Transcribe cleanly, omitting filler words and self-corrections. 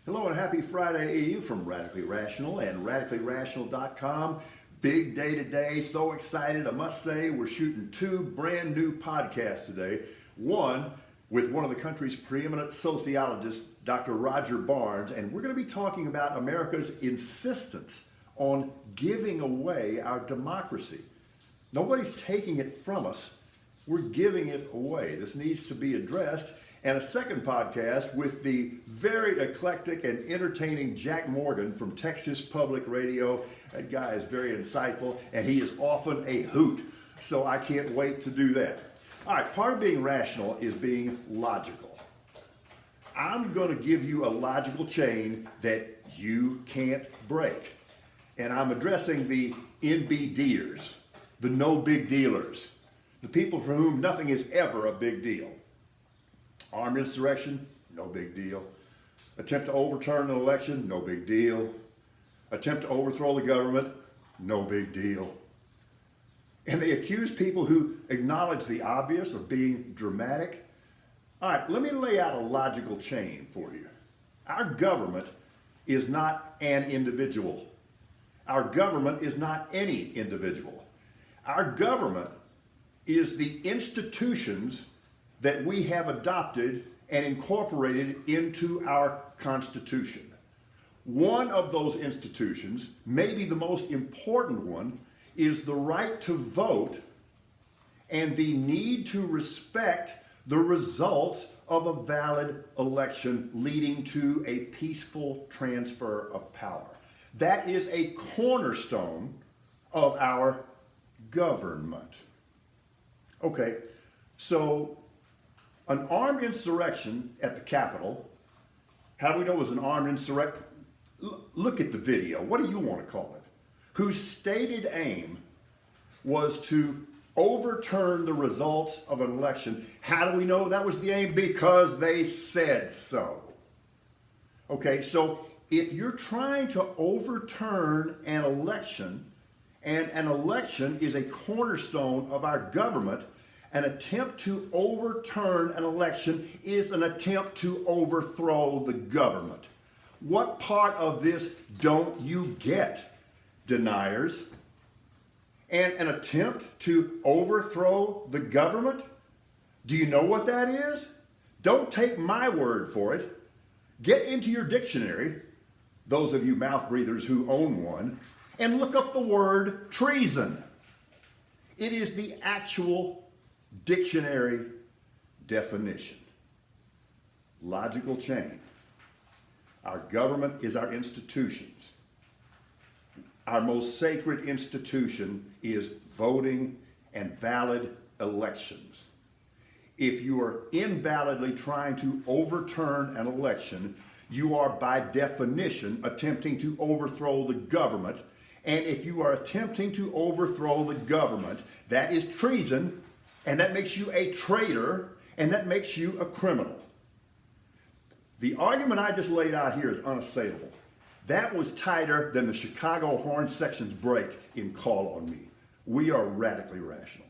Hello and happy Friday Eve from Radically Rational and RadicallyRational.com. Big day today, so excited. I must say we're shooting two brand new podcasts today. One with one of the country's preeminent sociologists, Dr. Roger Barnes, and we're going to be talking about America's insistence on giving away our democracy. Nobody's taking it from us. We're giving it away. This needs to be addressed. And a second podcast with the very eclectic and entertaining Jack Morgan from Texas Public Radio. That guy is very insightful, and he is often a hoot. So I can't wait to do that. All right, part of being rational is being logical. I'm going to give you a logical chain that you can't break. And I'm addressing the NBDers, the no big dealers, the people for whom nothing is ever a big deal. Armed insurrection, no big deal. Attempt to overturn an election, no big deal. Attempt to overthrow the government, no big deal. And they accuse people who acknowledge the obvious of being dramatic. All right, let me lay out a logical chain for you. Our government is not an individual. Our government is not any individual. Our government is the institutions that we have adopted and incorporated into our Constitution. One of those institutions, maybe the most important one, is the right to vote and the need to respect the results of a valid election leading to a peaceful transfer of power. That is a cornerstone of our government. Okay, so an armed insurrection at the Capitol, how do we know it was an armed insurrection? Look at the video. What do you want to call it? Whose stated aim was to overturn the results of an election. How do we know that was the aim? Because they said so. Okay, so if you're trying to overturn an election, and an election is a cornerstone of our government, an attempt to overturn an election is an attempt to overthrow the government. What part of this don't you get, deniers? And an attempt to overthrow the government? Do you know what that is? Don't take my word for it. Get into your dictionary, those of you mouth breathers who own one, and look up the word treason. It is the actual dictionary definition. Logical chain. Our government is our institutions. Our most sacred institution is voting and valid elections. If you are invalidly trying to overturn an election, you are by definition attempting to overthrow the government. And if you are attempting to overthrow the government, that is treason. And that makes you a traitor, and that makes you a criminal. The argument I just laid out here is unassailable. That was tighter than the Chicago horn section's break in Call on Me. We are radically rational.